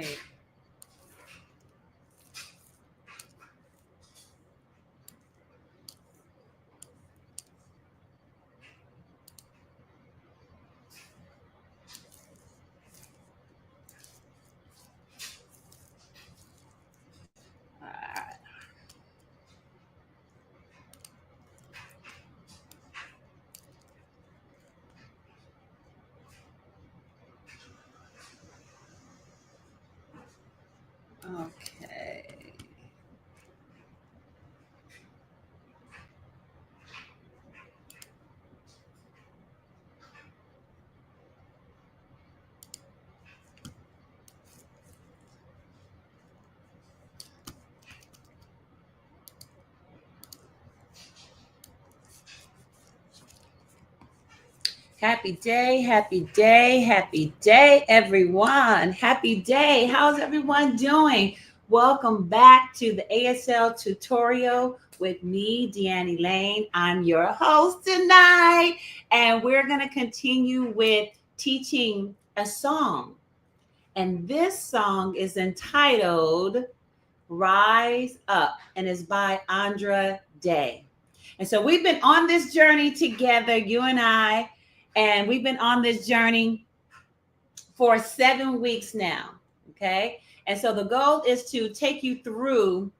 right. All right. Okay. Happy day, everyone. Happy day. How's everyone doing? Welcome back to the ASL tutorial with me, Elaine. I'm your host tonight, and we're going to continue with teaching a song. And this song is entitled Rise Up and is by Andra Day. And so we've been on this journey together, you and I, and we've been on this journey for 7 weeks now. Okay. And so the goal is to take you through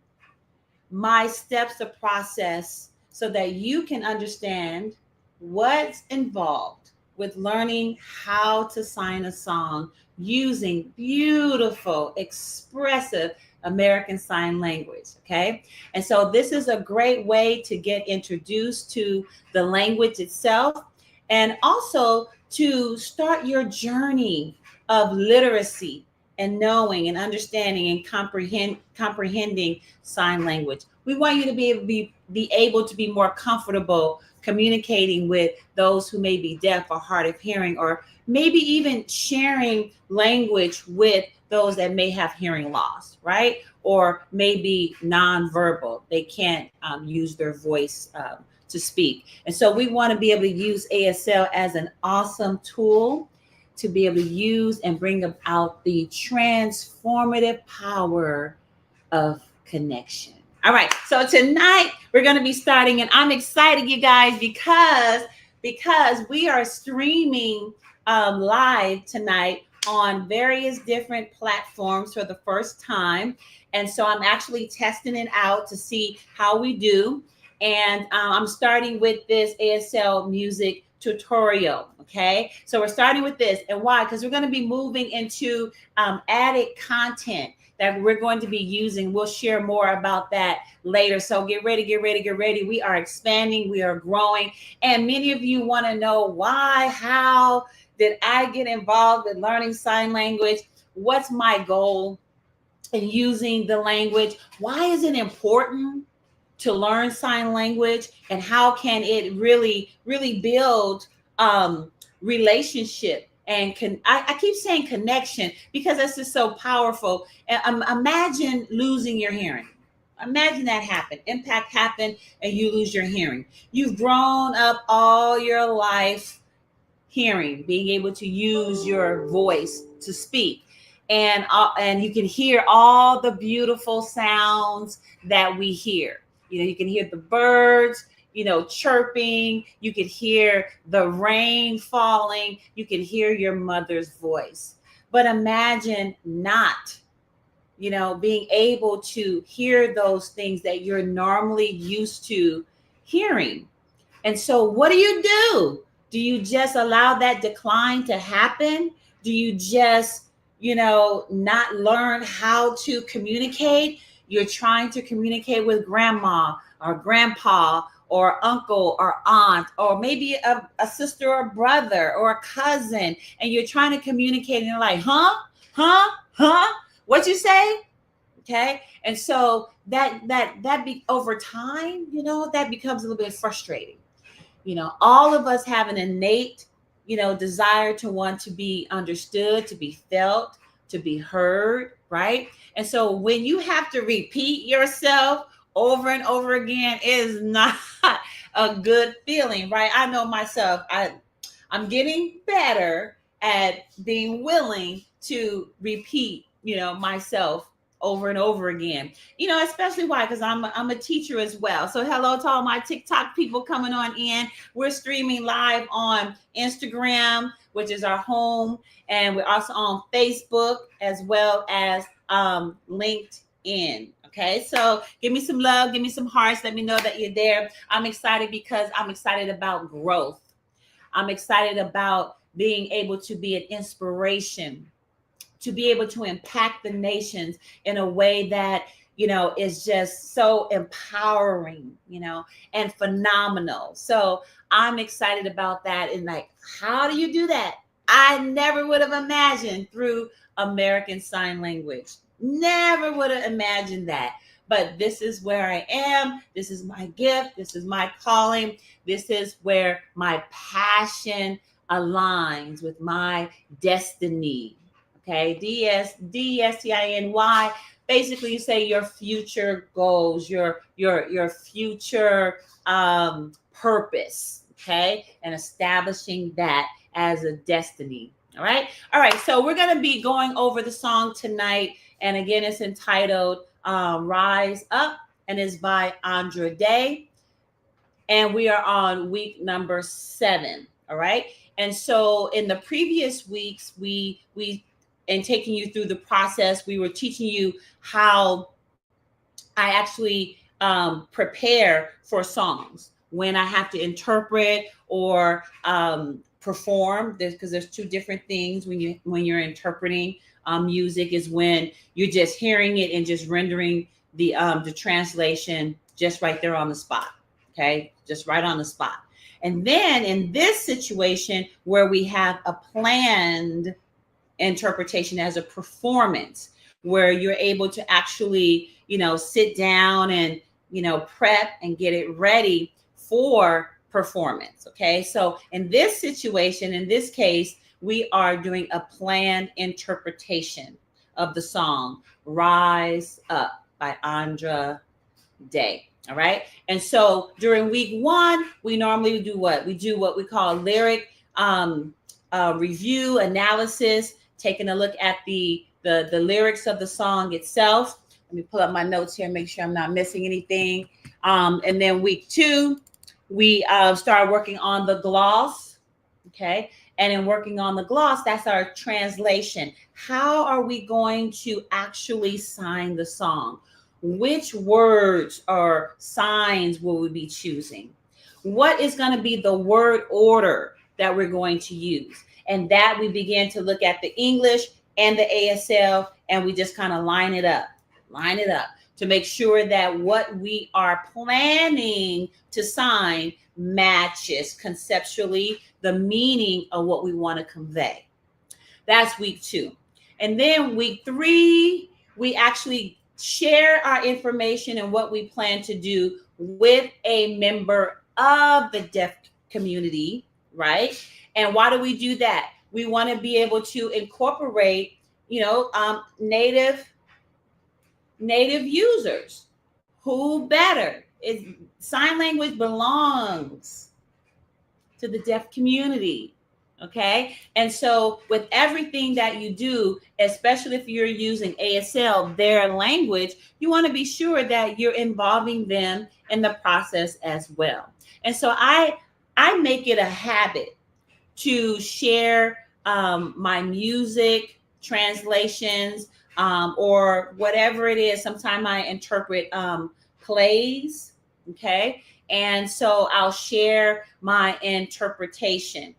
my steps of process so that you can understand what's involved with learning how to sign a song using beautiful, expressive American Sign Language. Okay. And so this is a great way to get introduced to the language itself and also to start your journey of literacy and knowing and understanding and comprehending sign language. We want you to be able to be more comfortable communicating with those who may be deaf or hard of hearing, or maybe even sharing language with those that may have hearing loss, right? Or maybe nonverbal. They can't use their voice to speak. And so we want to be able to use ASL as an awesome tool to be able to use and bring about the transformative power of connection. All right, so tonight we're going to be starting, and I'm excited, you guys, because we are streaming live tonight on various different platforms for the first time, and so I'm actually testing it out to see how we do. And I'm starting with this ASL music tutorial. Okay, so we're starting with this, and why? Because we're going to be moving into added content that we're going to be using. We'll share more about that later. So get ready, get ready, get ready. We are expanding, we are growing, and many of you want to know why, how did I get involved with learning sign language? What's my goal in using the language? Why is it important to learn sign language, and how can it really build relationship and I keep saying connection because this is so powerful. Imagine losing your hearing. Imagine that happen. Impact happened and you lose your hearing. You've grown up all your life hearing, being able to use your voice to speak. And you can hear all the beautiful sounds that we hear. You can hear the birds, chirping. You could hear the rain falling. You can hear your mother's voice. But imagine not, being able to hear those things that you're normally used to hearing. And so what do you do? Do you just allow that decline to happen? Do you just, not learn how to communicate? You're trying to communicate with grandma or grandpa or uncle or aunt, or maybe a sister or brother or a cousin, and you're trying to communicate and you're like, huh? What you say? Okay. And so over time, that becomes a little bit frustrating. All of us have an innate, desire to want to be understood, to be felt, to be heard, right? And so when you have to repeat yourself over and over again, it is not a good feeling, right? I know myself, I'm getting better at being willing to repeat myself over and over again. Especially why? Because I'm a teacher as well. So hello to all my TikTok people coming on in. We're streaming live on Instagram, which is our home, and we're also on Facebook as well as LinkedIn. Okay, so give me some love, give me some hearts, let me know that you're there. I'm excited because I'm excited about growth. I'm excited about being able to be an inspiration, to be able to impact the nations in a way that is just so empowering, and phenomenal. So I'm excited about that. And like, how do you do that? I never would have imagined through American Sign Language. Never would have imagined that. But this is where I am. This is my gift. This is my calling. This is where my passion aligns with my destiny. Okay, DESTINY. Basically, you say your future goals, your future purpose. Okay, and establishing that as a destiny. All right. So we're gonna be going over the song tonight, and again, it's entitled "Rise Up," and it's by Andra Day, and we are on week number 7. All right. And so in the previous weeks, we and taking you through the process, we were teaching you how I actually prepare for songs when I have to interpret or perform. Because there's two different things when you're interpreting music. Is when you're just hearing it and just rendering the translation just right there on the spot. Okay, just right on the spot. And then in this situation where we have a planned interpretation as a performance, where you're able to actually sit down and prep and get it ready for performance. Okay, so in this situation, in this case, we are doing a planned interpretation of the song "Rise Up" by Andra Day. All right, and so during week 1, we normally do what we call lyric review analysis, taking a look at the lyrics of the song itself. Let me pull up my notes here, make sure I'm not missing anything. And then week 2, we start working on the gloss. Okay, and in working on the gloss, that's our translation. How are we going to actually sign the song? Which words or signs will we be choosing? What is going to be the word order that we're going to use? And that we begin to look at the English and the ASL, and we just kind of line it up to make sure that what we are planning to sign matches conceptually the meaning of what we want to convey. That's week 2. And then week 3, we actually share our information and what we plan to do with a member of the deaf community, right? And why do we do that? We want to be able to incorporate, native users. Who better? Sign language belongs to the deaf community. Okay. And so with everything that you do, especially if you're using ASL, their language, you want to be sure that you're involving them in the process as well. And so I make it a habit to share my music translations or whatever it is. Sometimes I interpret plays. Okay. And so I'll share my interpretation.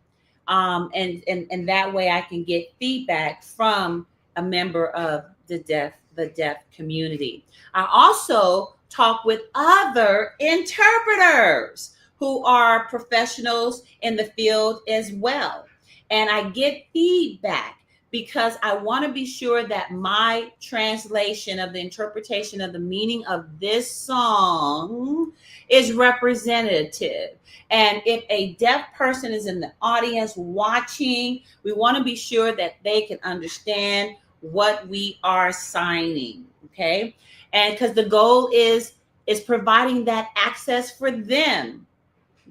And that way I can get feedback from a member of the deaf community. I also talk with other interpreters who are professionals in the field as well. And I get feedback because I want to be sure that my translation of the interpretation of the meaning of this song is representative. And if a deaf person is in the audience watching, we want to be sure that they can understand what we are signing. Okay. And because the goal is providing that access for them.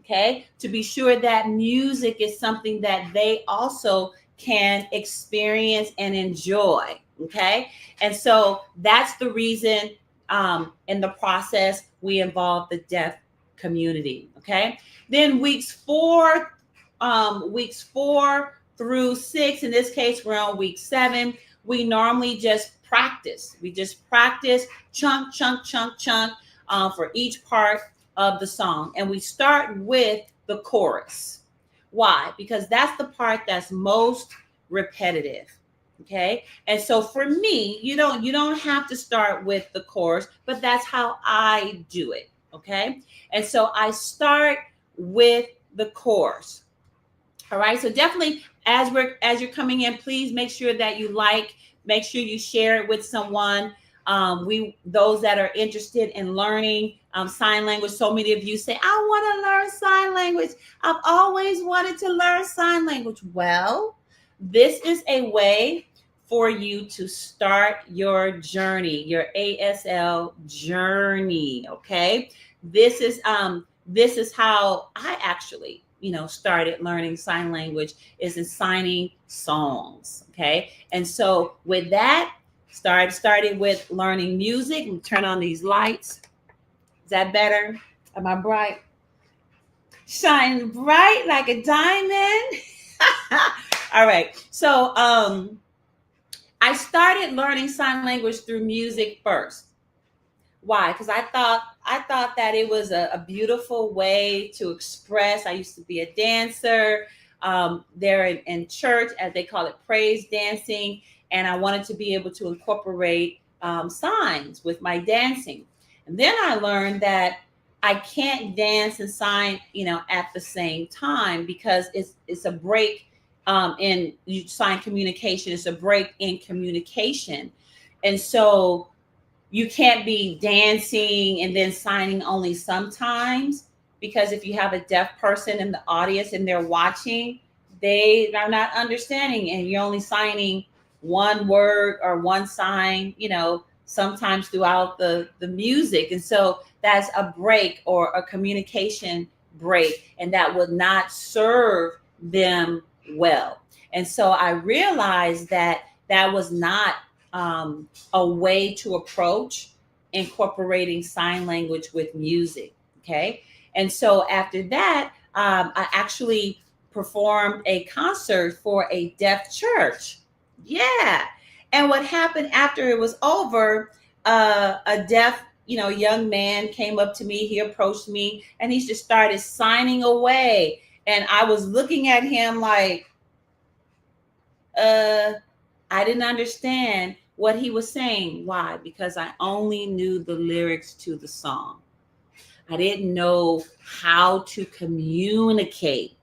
Okay. To be sure that music is something that they also can experience and enjoy. Okay. And so that's the reason in the process we involve the deaf community. Okay. Then weeks 4 through 6, in this case, we're on week 7. We normally just practice. We just practice chunk, chunk, chunk, chunk for each part of the song. And we start with the chorus. Why? Because that's the part that's most repetitive. Okay. And so for me, you don't have to start with the chorus, but that's how I do it. Okay. And so I start with the chorus. All right. So definitely as you're coming in, please make sure that you make sure you share it with someone. Those that are interested in learning sign language. So many of you say, I want to learn sign language. I've always wanted to learn sign language. Well, this is a way for you to start your journey, your ASL journey. Okay. This is how I actually, started learning sign language, is in signing songs. Okay. And so with that, started with learning music. And turn on these lights. Is that better? Am I bright? Shine bright like a diamond. All right. So I started learning sign language through music first. Why? Because I thought that it was a beautiful way to express. I used to be a dancer there in church, as they call it, praise dancing, and I wanted to be able to incorporate signs with my dancing. And then I learned that I can't dance and sign, at the same time, because it's a break in sign communication. It's a break in communication, and so you can't be dancing and then signing only sometimes, because if you have a deaf person in the audience and they're watching, they are not understanding, and you're only signing one word or one sign, sometimes throughout the music. And so that's a break or a communication break, and that would not serve them well. And so I realized that was not a way to approach incorporating sign language with music. Okay. And so after that, I actually performed a concert for a deaf church. Yeah. And what happened after it was over, a deaf, young man came up to me. He approached me and he just started signing away. And I was looking at him like, I didn't understand what he was saying. Why? Because I only knew the lyrics to the song. I didn't know how to communicate.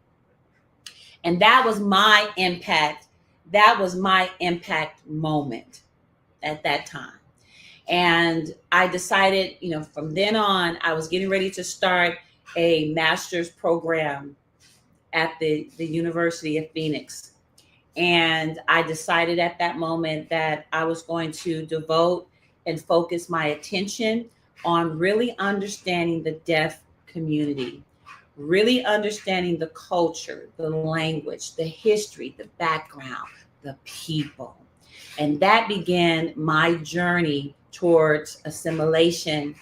And that was my impact. That was my impact moment at that time. And I decided, from then on, I was getting ready to start a master's program at the University of Phoenix. And I decided at that moment that I was going to devote and focus my attention on really understanding the deaf community, really understanding the culture, the language, the history, the background, the people. And that began my journey towards assimilation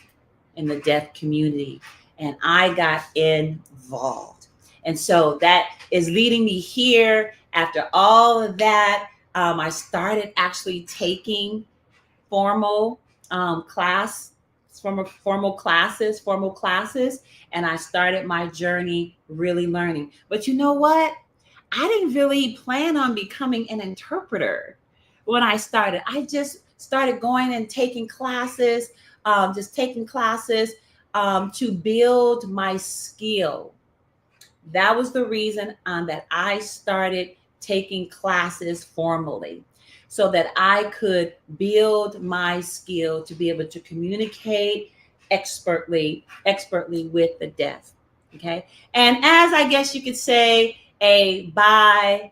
in the deaf community. And I got involved. And so that is leading me here. After all of that, I started actually taking formal formal classes, and I started my journey really learning. But you know what? I didn't really plan on becoming an interpreter when I started. I just started going and taking classes, to build my skill. That was the reason that I started taking classes formally, so that I could build my skill to be able to communicate expertly with the deaf. Okay. And as I guess you could say, a byproduct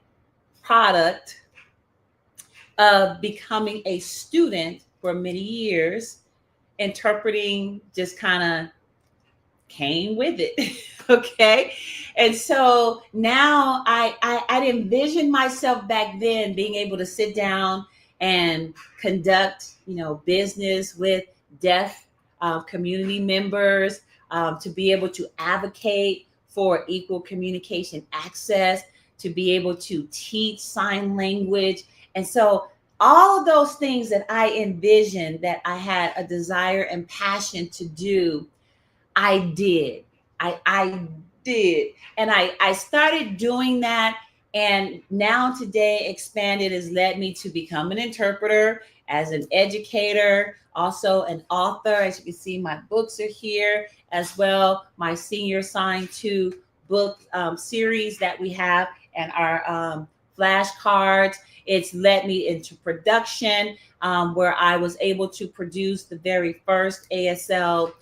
of becoming a student for many years, interpreting just kind of came with it. Okay. And so now I envisioned myself back then being able to sit down and conduct, business with deaf community members, to be able to advocate for equal communication access, to be able to teach sign language. And so all of those things that I envisioned that I had a desire and passion to do, I did. I did. And I started doing that. And now today, expanded has led me to become an interpreter, as an educator, also an author. As you can see, my books are here as well. My Senior Sign 2 book series that we have, and our flashcards. It's led me into production, where I was able to produce the very first ASL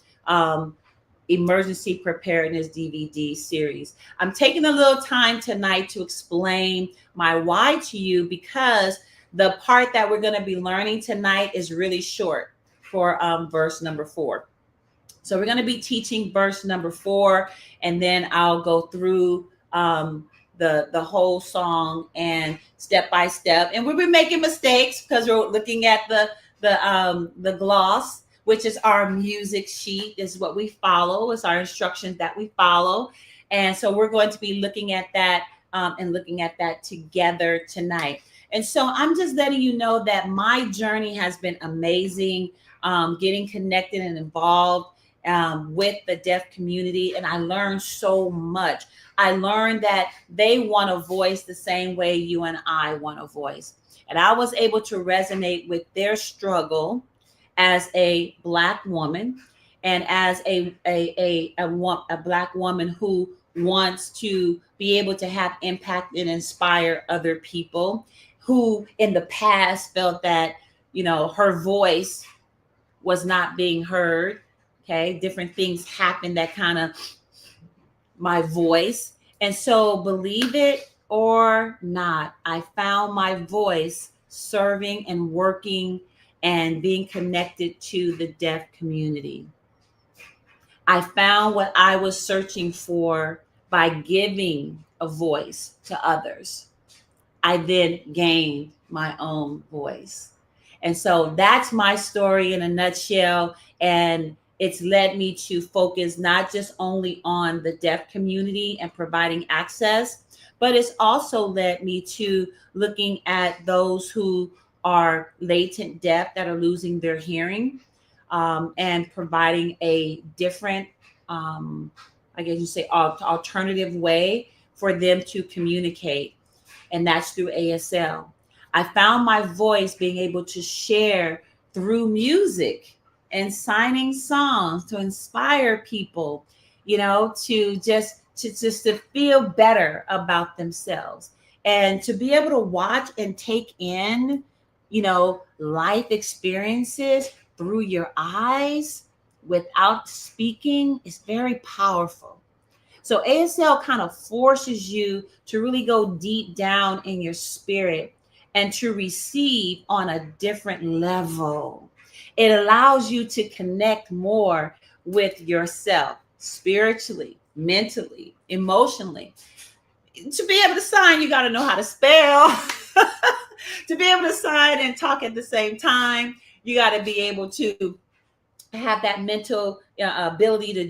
emergency preparedness DVD series. I'm taking a little time tonight to explain my why to you, because the part that we're going to be learning tonight is really short for verse number 4. So we're going to be teaching verse number 4, and then I'll go through the whole song and step by step. And we'll be making mistakes because we're looking at the gloss, which is our music sheet. Is what we follow. It's our instructions that we follow. And so we're going to be looking at that and looking at that together tonight. And so I'm just letting you know that my journey has been amazing, getting connected and involved with the deaf community. And I learned so much. I learned that they want a voice the same way you and I want a voice. And I was able to resonate with their struggle as a Black woman, and as a Black woman who wants to be able to have impact and inspire other people, who in the past felt that, her voice was not being heard. Okay. Different things happened that kind of my voice. And so, believe it or not, I found my voice serving and working and being connected to the deaf community. I found what I was searching for by giving a voice to others. I then gained my own voice. And so that's my story in a nutshell. And it's led me to focus not just only on the deaf community and providing access, but it's also led me to looking at those who are latent deaf that are losing their hearing, and providing a different, I guess you say, alternative way for them to communicate. And that's through ASL. I found my voice being able to share through music and signing songs to inspire people, to feel better about themselves, and to be able to watch and take in, life experiences through your eyes without speaking is very powerful. So ASL kind of forces you to really go deep down in your spirit and to receive on a different level. It allows you to connect more with yourself spiritually, mentally, emotionally. To be able to sign, you got to know how to spell. To be able to sign and talk at the same time, you got to be able to have that mental ability to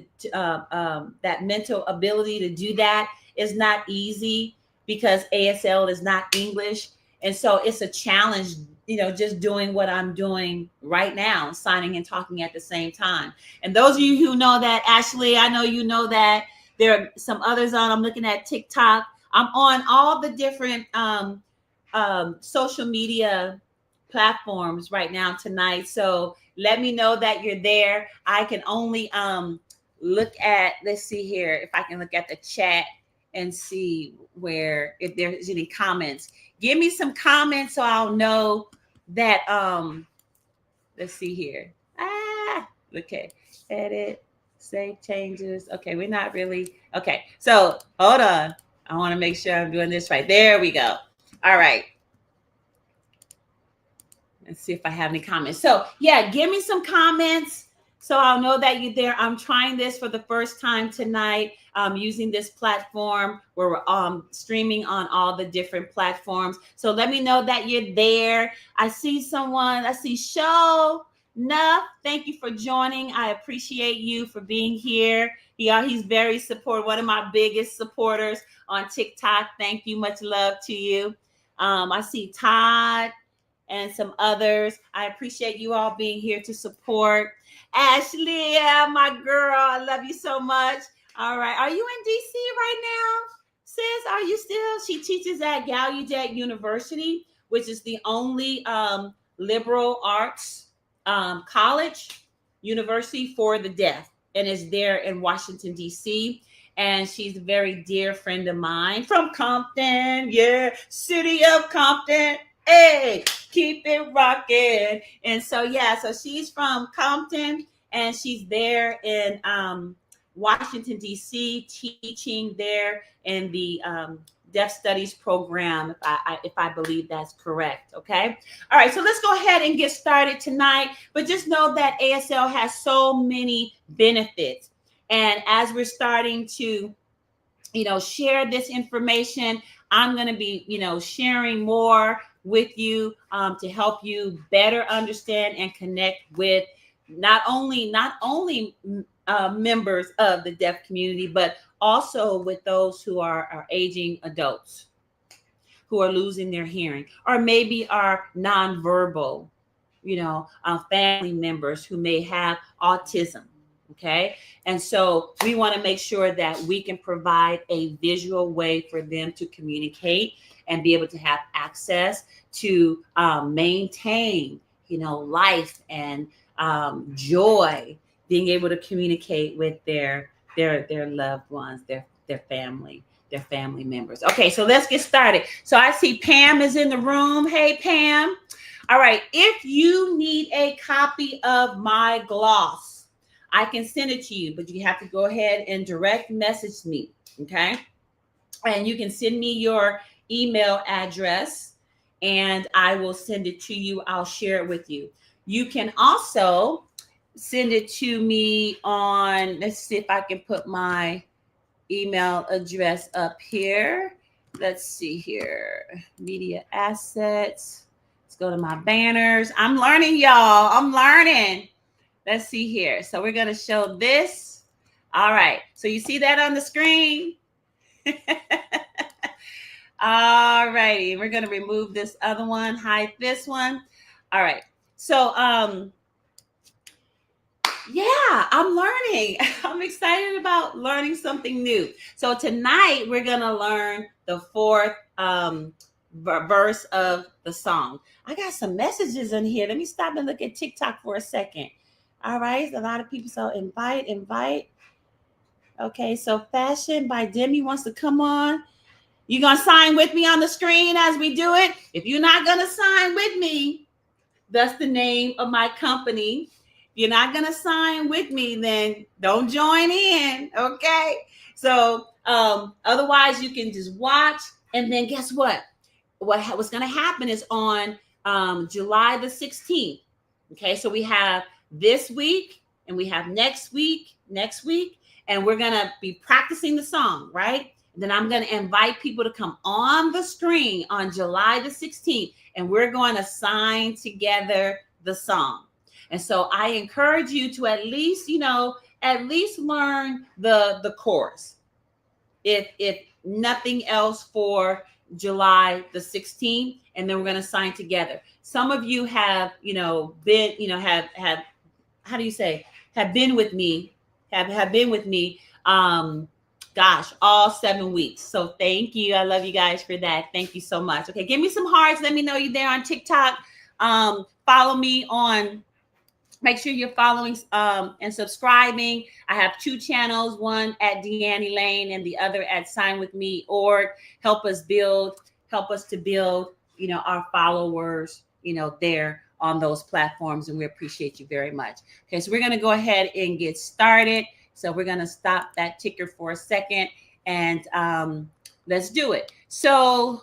do that. Is not easy, because ASL is not English. And so it's a challenge, just doing what I'm doing right now, signing and talking at the same time. And those of you who know that, Ashley, I know you know that. There are some others on. I'm looking at TikTok. I'm on all the different social media platforms right now tonight. So let me know that you're there. I can only look at, let's see here, if I can look at the chat and see if there's any comments. Give me some comments so I'll know that let's see here. Okay. Edit, save changes. Okay, we're not really okay. So hold on. I want to make sure I'm doing this right. There we go. All right. Let's see if I have any comments. So yeah, give me some comments So I'll know that you're there. I'm trying this for the first time tonight, using this platform where we're streaming on all the different platforms. So let me know that you're there. I see someone. I see Show Nuff. Thank you for joining. I appreciate you for being here. He's very supportive. One of my biggest supporters on TikTok. Thank you. Much love to you. I see Todd and some others. I appreciate you all being here to support. Ashley, my girl, I love you so much. All right. Are you in DC right now? Sis, are you still? She teaches at Gallaudet University, which is the only liberal arts college university for the deaf, and is there in Washington, D.C. And she's a very dear friend of mine from Compton. Yeah, city of Compton. Hey, keep it rocking. And so, yeah, so she's from Compton and she's there in Washington, D.C., teaching there in the Deaf Studies program, if I believe that's correct. Okay. All right. So let's go ahead and get started tonight. But just know that ASL has so many benefits. And as we're starting to, share this information, I'm going to be, sharing more with you to help you better understand and connect with not only members of the deaf community, but also with those who are aging adults who are losing their hearing, or maybe are nonverbal, family members who may have autism. Okay. And so we want to make sure that we can provide a visual way for them to communicate and be able to have access to maintain, life and joy, being able to communicate with their loved ones, their family members. Okay, so let's get started. So I see Pam is in the room. Hey, Pam. All right. If you need a copy of my gloss, I can send it to you, but you have to go ahead and direct message me. Okay. And you can send me your email address and I will send it to you. I'll share it with you. You can also send it to me on, let's see if I can put my email address up here. Let's see here. Media assets. Let's go to my banners. I'm learning, y'all. I'm learning. Let's see here. So we're going to show this. All right. So you see that on the screen? All righty. We're going to remove this other one, hide this one. All right. So, yeah, I'm learning. I'm excited about learning something new. So tonight we're going to learn the fourth verse of the song. I got some messages in here. Let me stop and look at TikTok for a second. All right. A lot of people. So invite. Okay. So Fashion by Demi wants to come on. You going to sign with me on the screen as we do it? If you're not going to sign with me, that's the name of my company. If you're not going to sign with me, then don't join in. Okay. So otherwise you can just watch. And then guess what? What's going to happen is on July the 16th. Okay. So we have this week and we have next week, and we're going to be practicing the song, right? And then I'm going to invite people to come on the screen on July the 16th, and we're going to sign together the song. And so I encourage you to at least learn the chorus. If nothing else for July the 16th, and then we're going to sign together. Some of you have, been, have how do you say, have been with me, all 7 weeks. So thank you. I love you guys for that. Thank you so much. Okay. Give me some hearts. Let me know you're there on TikTok. Follow me on, make sure you're following and subscribing. I have 2 channels, one at Anne Laine and the other at signwithme.org. Help us to build, our followers, there on those platforms. And we appreciate you very much. Okay. So we're going to go ahead and get started. So we're going to stop that ticker for a second and let's do it. So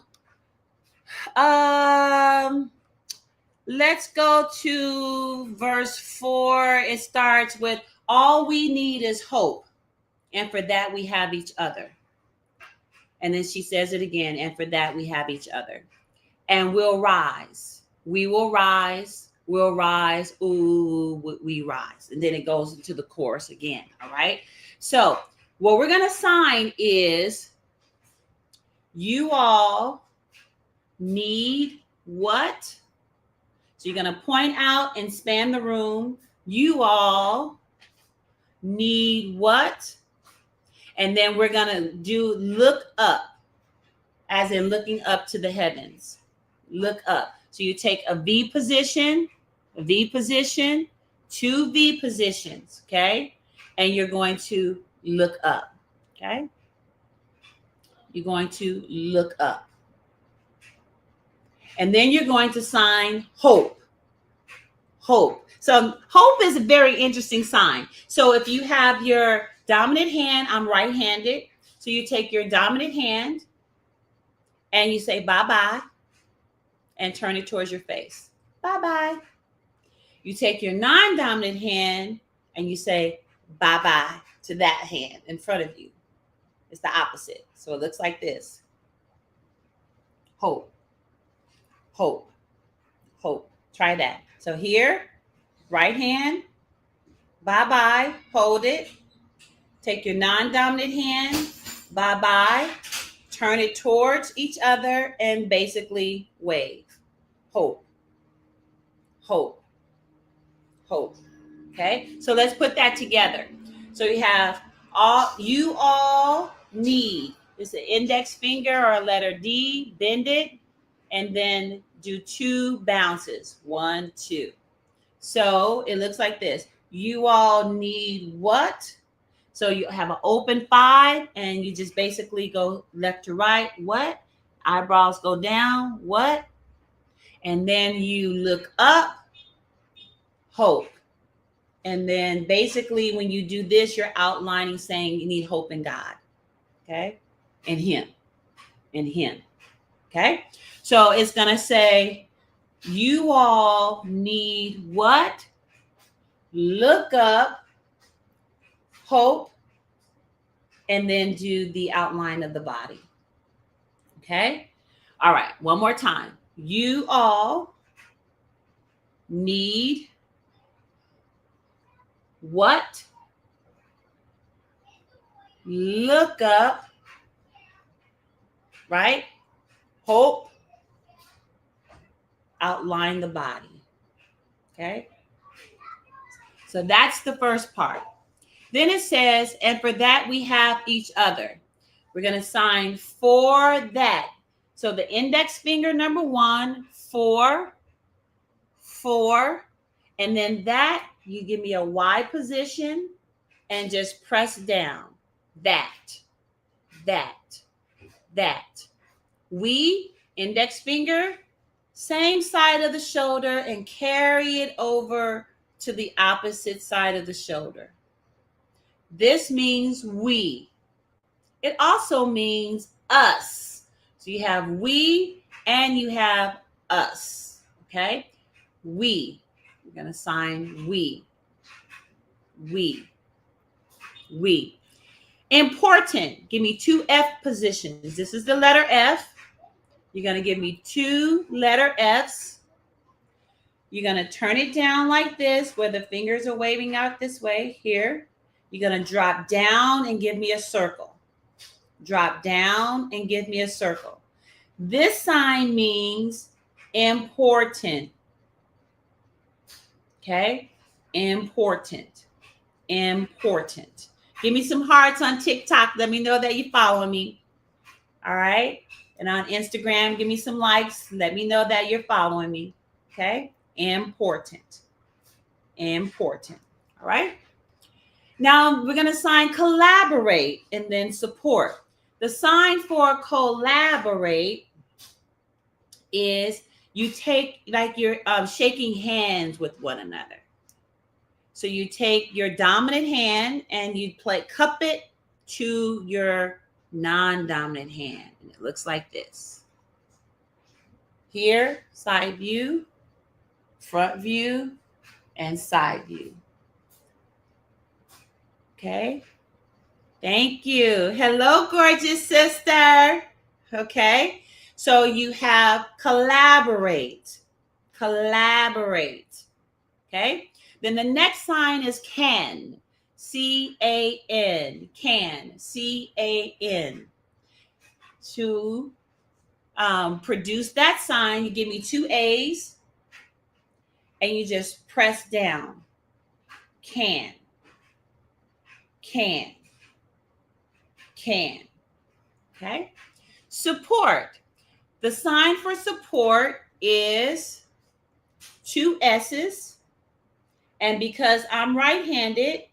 Let's go to verse 4. It starts with, all we need is hope, and for that we have each other. And then she says it again, and for that we have each other. And we'll rise. We will rise. We'll rise. Ooh, we rise. And then it goes into the chorus again. All right. So what we're going to sign is, you all need what? So you're going to point out and span the room. You all need what? And then we're going to do look up, as in looking up to the heavens. Look up. So you take a V position, 2 V positions, okay? And you're going to look up, okay? You're going to look up. And then you're going to sign hope. Hope. So hope is a very interesting sign. So if you have your dominant hand, I'm right-handed. So you take your dominant hand and you say bye-bye and turn it towards your face. Bye-bye. You take your non-dominant hand and you say bye-bye to that hand in front of you. It's the opposite. So it looks like this. Hope. Hope. Hope. Try that. So here, right hand, bye-bye, hold it. Take your non-dominant hand, bye-bye, turn it towards each other and basically wave. Hope. Hope. Hope. Okay, so let's put that together. So you have you all need. It's an index finger or a letter D, bend it, and then do 2 bounces. 1, 2. So it looks like this. You all need what? So you have an open 5 and you just basically go left to right. What? Eyebrows go down. What? And then you look up. Hope. And then basically when you do this, you're outlining saying you need hope in God. Okay? In him. In him. Okay? So it's going to say, you all need what? Look up, hope, and then do the outline of the body. Okay? All right. One more time. You all need what? Look up, right? Hope, outline the body. Okay? So that's the first part. Then it says, and for that we have each other. We're going to sign for that. So the index finger number 1, 4, 4, and then that, you give me a Y position and just press down. That. We, index finger, same side of the shoulder and carry it over to the opposite side of the shoulder. This means we. It also means us. So you have we and you have us. Okay? We. We're going to sign we. We. Important. Give me 2 F positions. This is the letter F. You're going to give me 2 letter Fs. You're going to turn it down like this, where the fingers are waving out this way. Here. You're going to drop down and give me a circle. Drop down and give me a circle. This sign means important. Okay? Important. Give me some hearts on TikTok. Let me know that you follow me. All right? And on Instagram, give me some likes. Let me know that you're following me. Okay? Important. All right? Now we're going to sign collaborate and then support. The sign for collaborate is you take, like you're shaking hands with one another. So you take your dominant hand and you cup it to your non-dominant hand. And it looks like this. Here, side view. front view, and side view. Okay. Thank you. Hello, gorgeous sister. Okay. So you have collaborate. Collaborate. Okay. Then the next sign is can. C-A-N. Can. C-A-N. To produce that sign, you give me 2 A's and you just press down. Can. Can. Can. Okay. Support. The sign for support is 2 S's. And because I'm right-handed,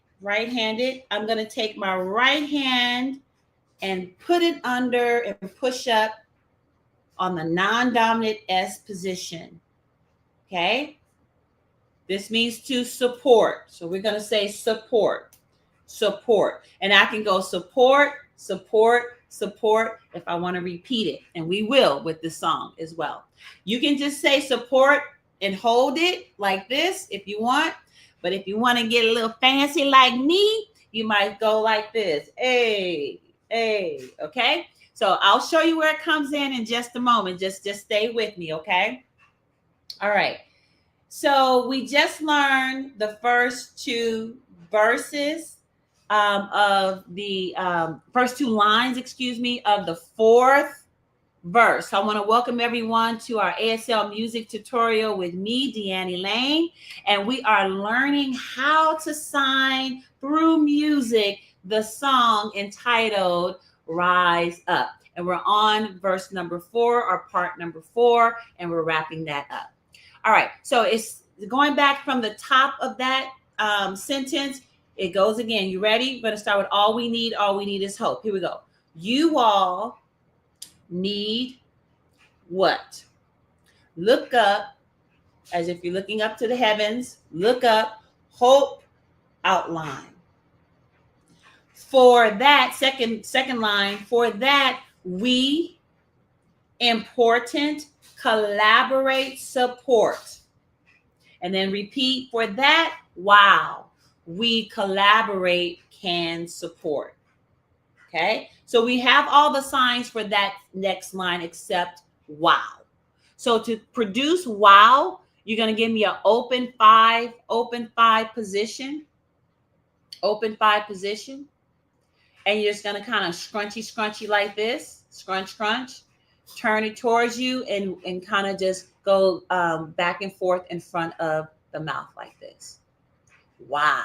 I'm going to take my right hand and put it under and push up on the non-dominant S position. Okay? This means to support. So we're going to say support. Support. And I can go support, support, support if I want to repeat it. And we will with this song as well. You can just say support and hold it like this if you want. But if you want to get a little fancy like me, you might go like this. Hey, hey, okay? So I'll show you where it comes in just a moment. Just stay with me, okay? All right. So we just learned the first 2 verses of the first 2 lines, of the 4th verse. I want to welcome everyone to our ASL music tutorial with me, Elaine, and we are learning how to sign through music the song entitled Rise Up. And we're on verse number 4 or part number 4, and we're wrapping that up. All right, so it's going back from the top of that sentence. It goes again. You ready? We're going to start with all we need is hope. Here we go. You all need what? Look up, as if you're looking up to the heavens. Look up, hope, outline. For that, second line, for that, we, important, collaborate, support. And then repeat, for that, wow, we collaborate, can support. Okay, so we have all the signs for that next line except wow. So to produce wow, you're going to give me an open five position. Open 5 position. And you're just going to kind of scrunchy like this. Scrunch. Turn it towards you and kind of just go back and forth in front of the mouth like this. Wow.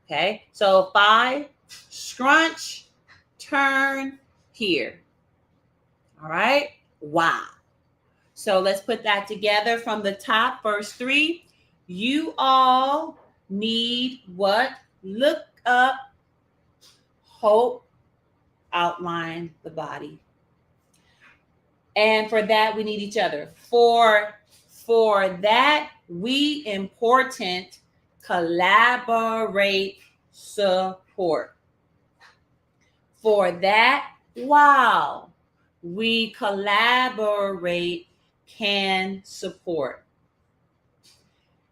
Okay, so 5, scrunch, turn, here. All right, wow. So let's put that together from the top. Verse 3, you all need what? Look up, hope, outline the body. And for that, we need each other. For that, we, important, collaborate, support. For that, wow, we collaborate, can support.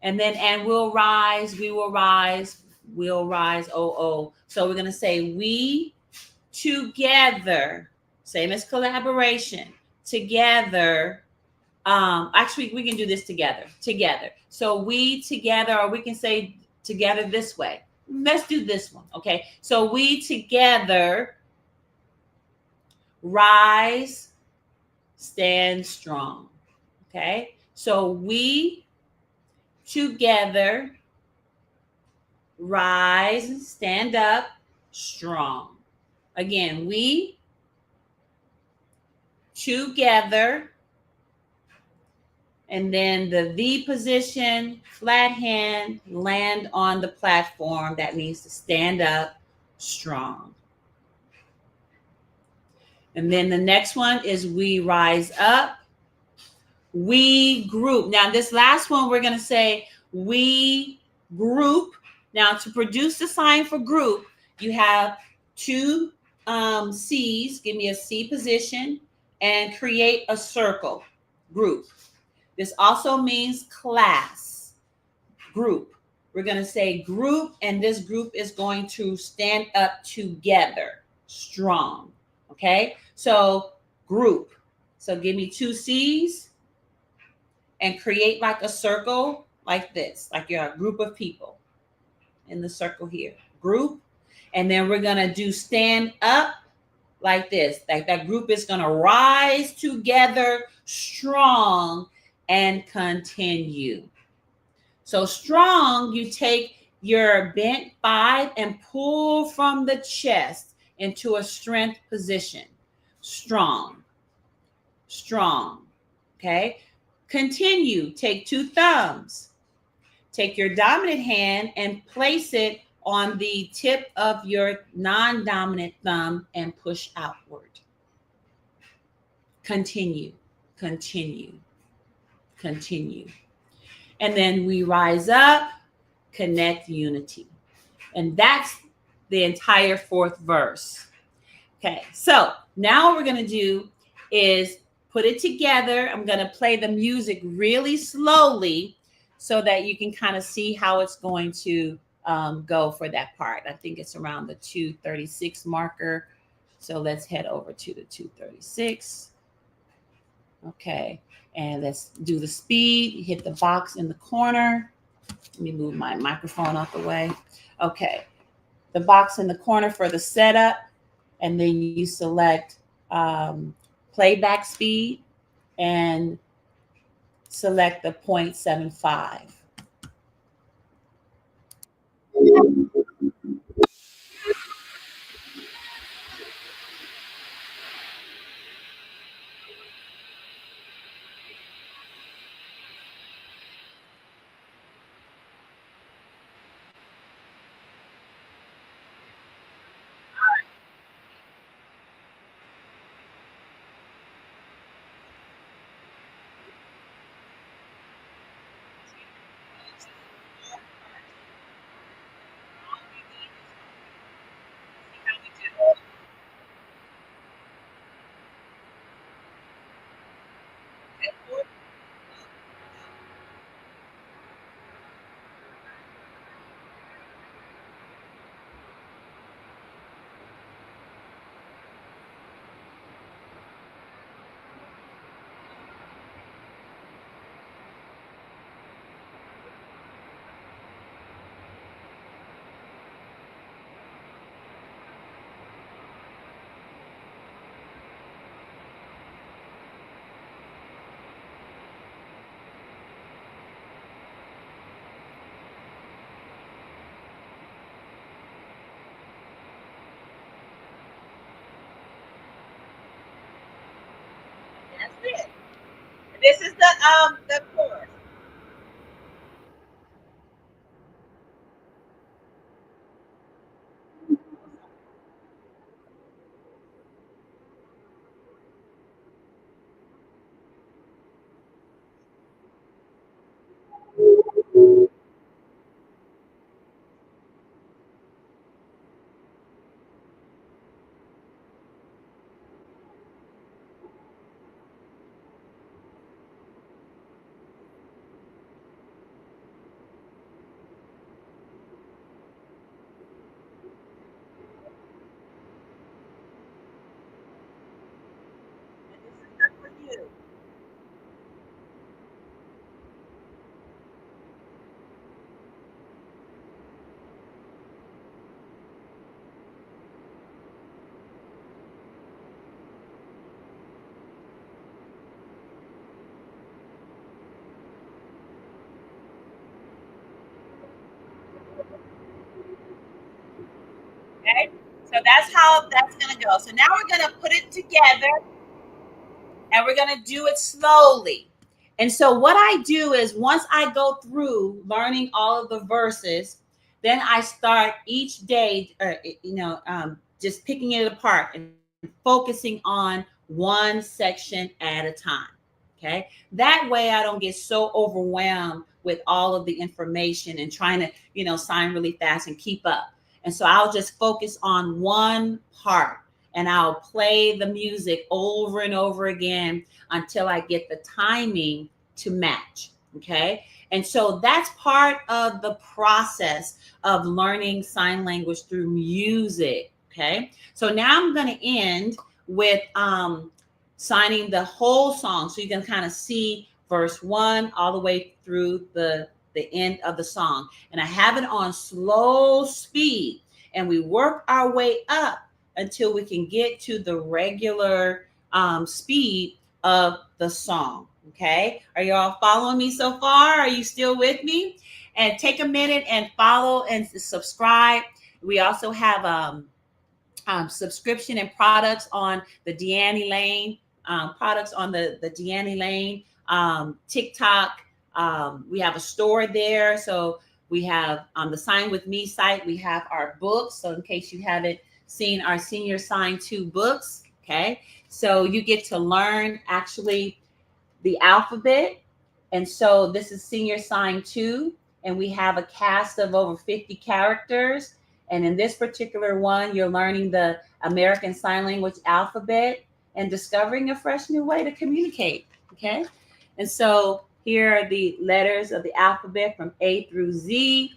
And then, and we'll rise, we will rise, we'll rise, oh. So we're going to say we together, same as collaboration, together. Actually, we can do this together. So we together, or we can say together this way. Let's do this one, okay? So we together rise, stand strong, okay? So we together rise, stand up, strong. Again, we together, and then the V position, flat hand, land on the platform. That means to stand up strong. And then the next one is we rise up, we group. Now this last one, we're going to say we group. Now to produce the sign for group, you have 2 C's. Give me a C position and create a circle, group. This also means class. group. We're going to say group, and this group is going to stand up together, strong. Okay, so group. So give me two C's and create like a circle like this, like you're a group of people in the circle here. Group. And then we're going to do stand up like this. Like that group is going to rise together strong and continue. So strong, you take your bent five and pull from the chest into a strength position. Strong, strong. Okay. Continue. Take two thumbs. Take your dominant hand and place it on the tip of your non-dominant thumb and push outward. Continue, continue, continue. And then we rise up, connect, unity. And that's the entire fourth verse. Okay, so now what we're going to do is put it together. I'm going to play the music really slowly so that you can kind of see how it's going to go for that part. I think it's around the 2:36 marker. So let's head over to the 2:36. Okay, and let's do the speed. Hit the box in the corner. Let me move my microphone out the way. Okay, the box in the corner for the setup, and then you select playback speed and select the 0.75. That's it. This is the chorus. And this is not for you. Okay. So that's how that's gonna go. So now we're gonna put it together and we're going to do it slowly. And so what I do is once I go through learning all of the verses, then I start each day, just picking it apart and focusing on one section at a time. Okay. That way I don't get so overwhelmed with all of the information and trying to, sign really fast and keep up. And so I'll just focus on one part and I'll play the music over and over again until I get the timing to match. Okay. And so that's part of the process of learning sign language through music. Okay. So now I'm going to end with signing the whole song so you can kind of see verse 1 all the way through the end of the song. And I have it on slow speed, and we work our way up until we can get to the regular speed of the song. Okay. Are you all following me so far? Are you still with me? And take a minute and follow and subscribe. We also have subscription and products on the Deanne Laine, products on the Deanne Laine TikTok. We have a store there. So we have on the Sign With Me site, we have our books. So in case you haven't seen our Senior Sign 2 books, okay. So you get to learn actually the alphabet. And so this is Senior Sign 2, and we have a cast of over 50 characters. And in this particular one, you're learning the American Sign Language alphabet and discovering a fresh new way to communicate. Okay. And so here are the letters of the alphabet from A through Z.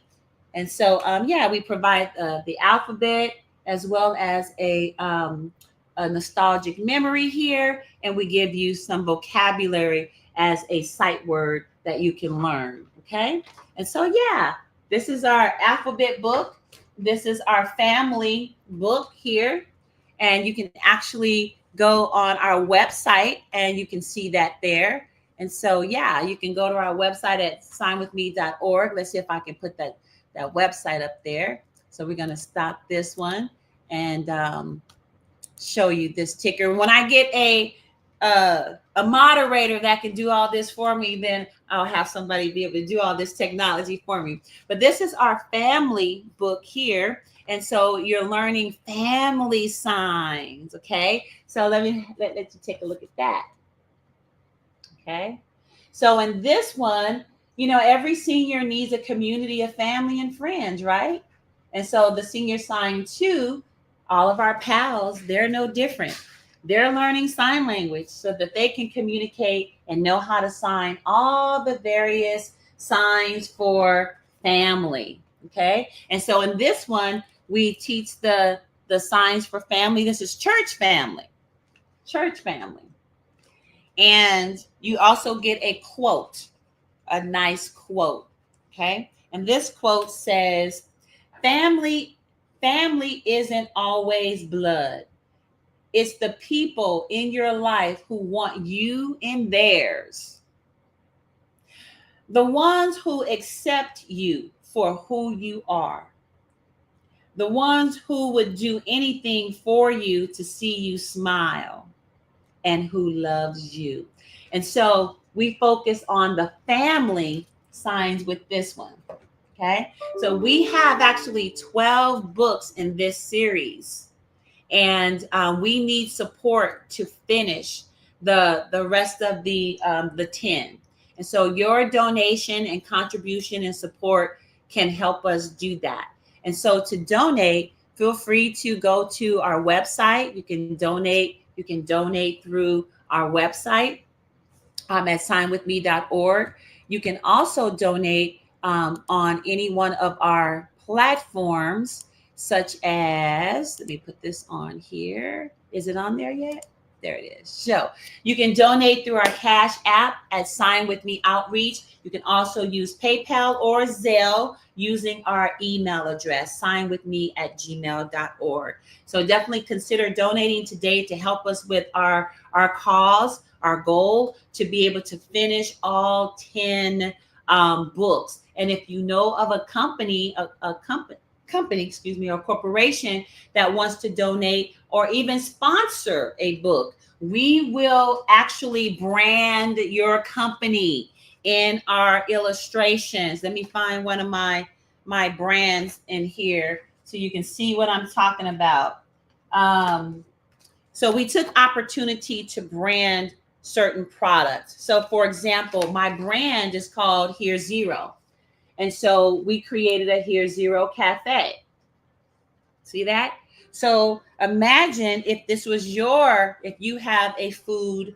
And so, yeah, we provide the alphabet as well as a nostalgic memory here. And we give you some vocabulary as a sight word that you can learn. Okay. And so, yeah, this is our alphabet book. This is our family book here. And you can actually go on our website and you can see that there. And so, yeah, you can go to our website at signwithme.org. Let's see if I can put that website up there. So we're going to stop this one and show you this ticker. When I get a moderator that can do all this for me, then I'll have somebody be able to do all this technology for me. But this is our family book here. And so you're learning family signs. Okay. So let you take a look at that. Okay. So in this one, every senior needs a community of family and friends, right? And so the Senior Sign 2, all of our pals, they're no different. They're learning sign language so that they can communicate and know how to sign all the various signs for family. Okay. And so in this one, we teach the signs for family. This is church family. Church family. And you also get a quote, a nice quote. Okay. And this quote says, family isn't always blood. It's the people in your life who want you in theirs. The ones who accept you for who you are. The ones who would do anything for you to see you smile, and who loves you. And so we focus on the family signs with this one. Okay. So we have actually 12 books in this series, and we need support to finish the rest of the 10. And so your donation and contribution and support can help us do that. And so to donate, feel free to go to our website. You can donate through our website at signwithme.org. You can also donate on any one of our platforms, such as, let me put this on here. Is it on there yet? There it is. So you can donate through our Cash App at Sign With Me Outreach. You can also use PayPal or Zelle using our email address, signwithme@gmail.org. So definitely consider donating today to help us with our cause, our goal to be able to finish all 10 books. And if you know of a company, or corporation that wants to donate or even sponsor a book, we will actually brand your company in our illustrations. Let me find one of my brands in here so you can see what I'm talking about. So we took opportunity to brand certain products. So for example, my brand is called Here Zero. And so we created a Here Zero Cafe. See that? So imagine if this was if you have a food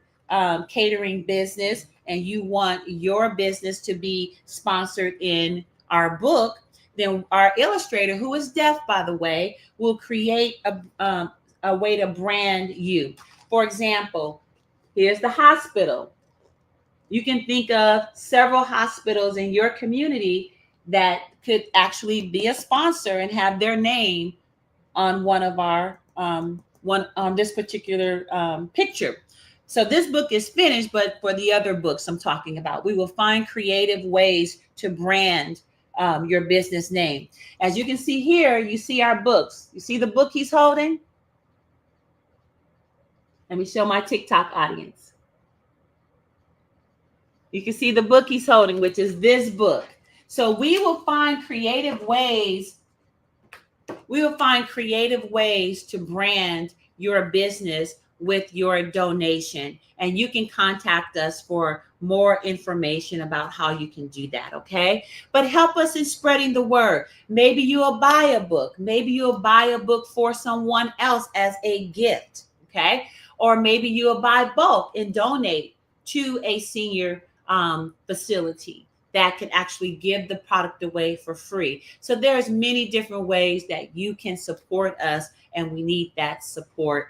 catering business and you want your business to be sponsored in our book, then our illustrator, who is deaf, by the way, will create a way to brand you. For example, here's the hospital. You can think of several hospitals in your community that could actually be a sponsor and have their name on one of our one on this particular picture. So this book is finished, but for the other books I'm talking about, we will find creative ways to brand your business name. As you can see here, you see our books. You see the book he's holding? Let me show my TikTok audience. You can see the book he's holding, which is this book. So we will find creative ways to brand your business with your donation. And you can contact us for more information about how you can do that, okay? But help us in spreading the word. Maybe you'll buy a book. Maybe you'll buy a book for someone else as a gift, okay? Or maybe you'll buy bulk and donate to a senior facility that can actually give the product away for free. So there's many different ways that you can support us, and we need that support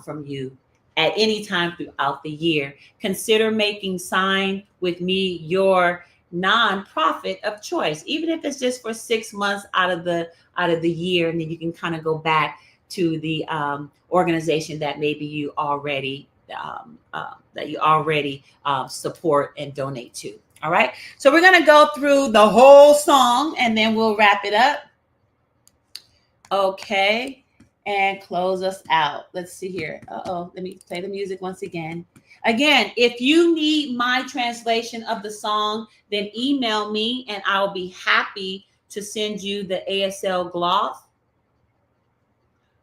from you at any time throughout the year. Consider making Sign with Me your nonprofit of choice, even if it's just for 6 months out of the year, and then you can kind of go back to the organization that maybe you already support and donate to. All right. So we're going to go through the whole song and then we'll wrap it up. Okay. And close us out. Let's see here. Let me play the music once again. Again, if you need my translation of the song, then email me and I'll be happy to send you the ASL gloss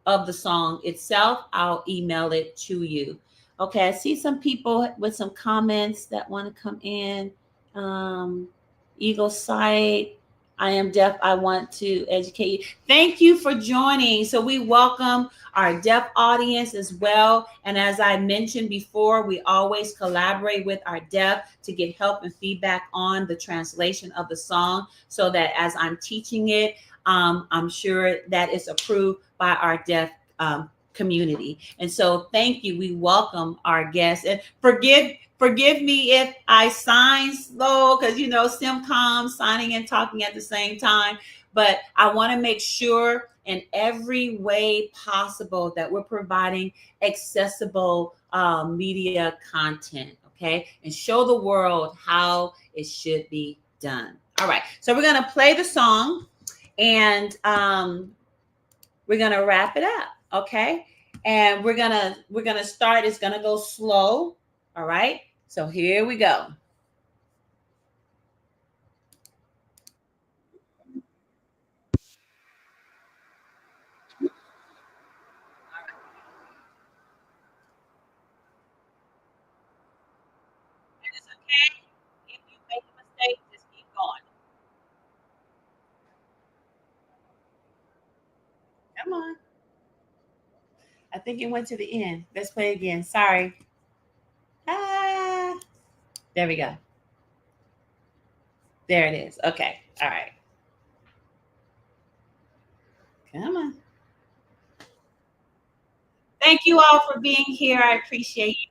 of the song itself. I'll email it to you. Okay, I see some people with some comments that want to come in. Eagle Sight, I am deaf. I want to educate you. Thank you for joining. So we welcome our deaf audience as well. And as I mentioned before, we always collaborate with our deaf to get help and feedback on the translation of the song so that as I'm teaching it, I'm sure that it's approved by our deaf community. And so thank you. We welcome our guests, and forgive me if I sign slow, because SimCom signing and talking at the same time, but I want to make sure in every way possible that we're providing accessible media content, okay, and show the world how it should be done. All right, so we're going to play the song, and we're going to wrap it up, okay? And we're going to start. It's going to go slow. All right? So here we go. And it's okay if you make a mistake, just keep going. Come on. I think it went to the end. Let's play again. Sorry. Ah, there we go. There it is. Okay. All right. Come on. Thank you all for being here. I appreciate you.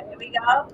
Here we go.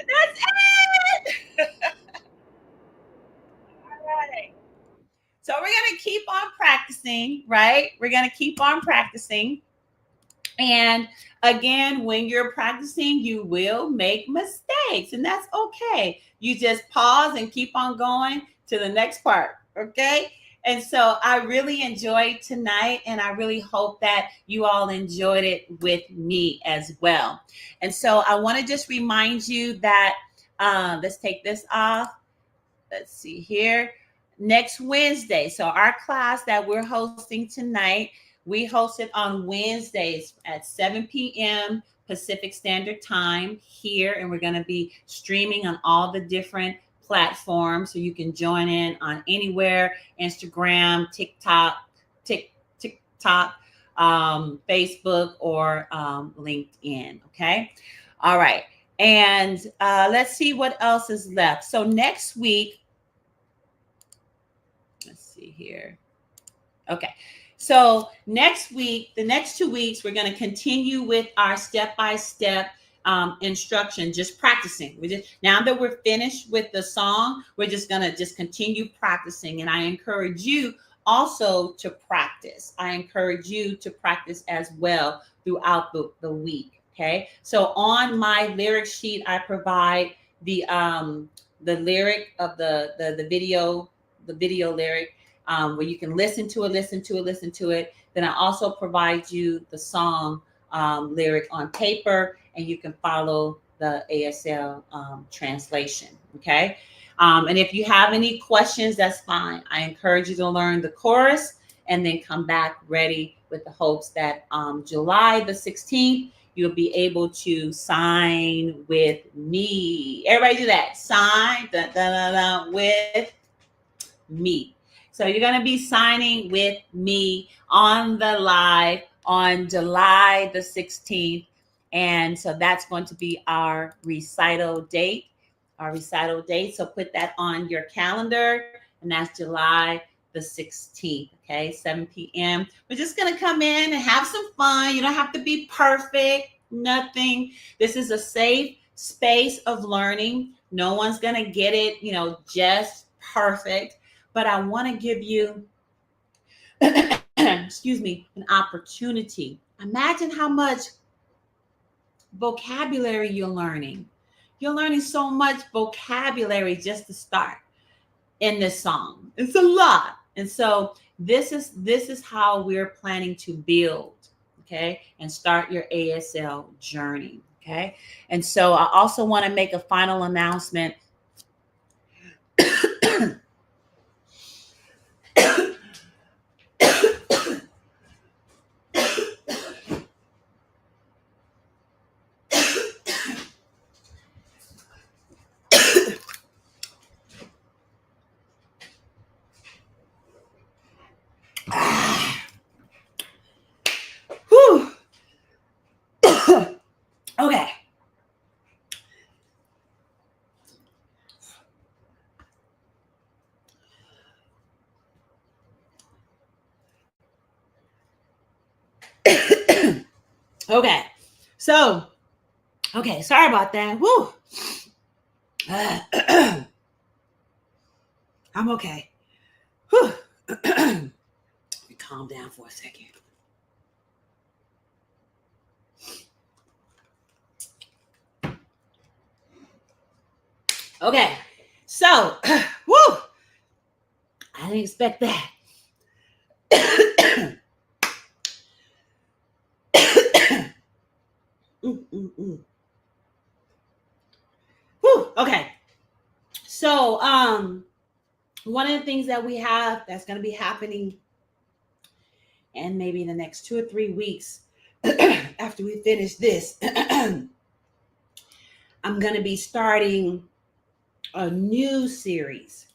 That's it. All right. So we're going to keep on practicing, right? We're going to keep on practicing. And again, when you're practicing, you will make mistakes, and that's okay. You just pause and keep on going to the next part, okay? And so I really enjoyed tonight, and I really hope that you all enjoyed it with me as well. And so I want to just remind you that let's take this off. Let's see here. Next Wednesday. So our class that we're hosting tonight, we host it on Wednesdays at 7 p.m. Pacific Standard Time here. And we're going to be streaming on all the different platforms. So you can join in on anywhere, Instagram, TikTok, Facebook, or LinkedIn. Okay. All right. And let's see what else is left. So next week, let's see here. Okay. So next week, the next 2 weeks, we're going to continue with our step-by-step instruction, just practicing. We just now that we're finished with the song, we're just going to just continue practicing. And I encourage you also to practice. I encourage you to practice as well throughout the week. Okay. So on my lyric sheet, I provide the lyric of the video lyric, where you can listen to it. Then I also provide you the song lyric on paper, and you can follow the ASL translation. Okay. And if you have any questions, that's fine. I encourage you to learn the chorus and then come back ready with the hopes that July the 16th, you'll be able to sign with me. Everybody do that. Sign with me. So you're going to be signing with me on the live on July the 16th. And so that's going to be our recital date. So put that on your calendar, and that's July the 16th, okay, 7 p.m. We're just going to come in and have some fun. You don't have to be perfect, nothing. This is a safe space of learning. No one's going to get it, just perfect. But I want to give you, excuse me, an opportunity. Imagine how much vocabulary you're learning. You're learning so much vocabulary just to start in this song. It's a lot. And so this is how we're planning to build, okay, and start your ASL journey, okay? And so I also want to make a final announcement. Whew. Okay. Okay. So, okay, sorry about that. Woo. I'm okay. Whew. Calm down for a second. Okay, so, woo, I didn't expect that. Woo, okay, so one of the things that we have that's going to be happening, and maybe in the next 2 or 3 weeks after we finish this, I'm going to be starting a new series.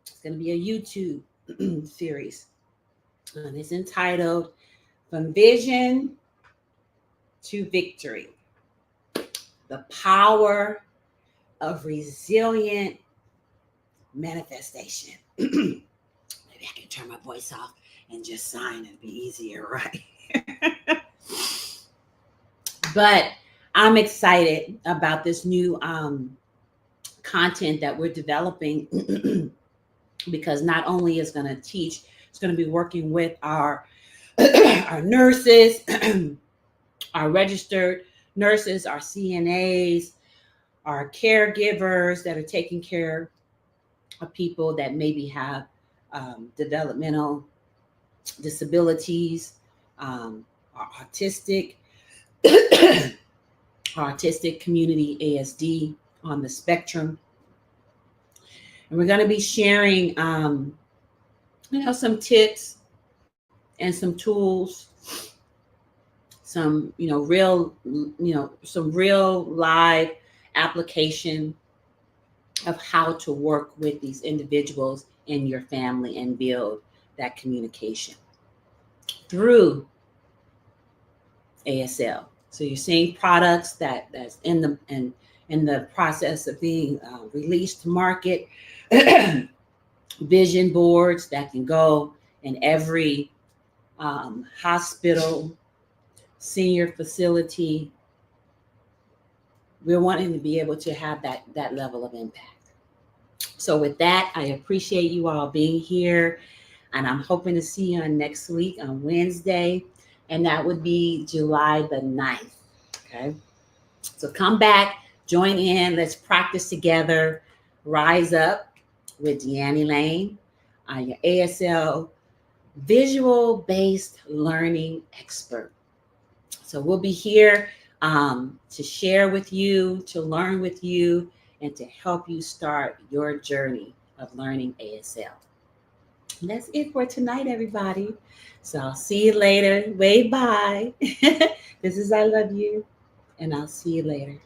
It's going to be a YouTube series. And it's entitled From Vision to Victory: The Power of Resilient Manifestation. Maybe I can turn my voice off and just sign. It'd be easier, right? But I'm excited about this new content that we're developing because not only is going to teach, it's going to be working with our nurses, our registered nurses, our CNAs, our caregivers that are taking care of people that maybe have developmental disabilities, our autistic, community, ASD on the spectrum. And we're going to be sharing, some tips and some tools, some, some real live application of how to work with these individuals in your family and build that communication through ASL. So you're seeing products that's in the process of being released to market, vision boards that can go in every hospital, senior facility. We're wanting to be able to have that level of impact. So with that, I appreciate you all being here, and I'm hoping to see you on next week on Wednesday, and that would be July the 9th. Okay, so come back, join in, let's practice together. Rise up with Anne Laine, your ASL visual-based learning expert. So we'll be here to share with you, to learn with you, and to help you start your journey of learning ASL. And that's it for tonight, everybody. So I'll see you later. Wave bye. This is I Love You, and I'll see you later.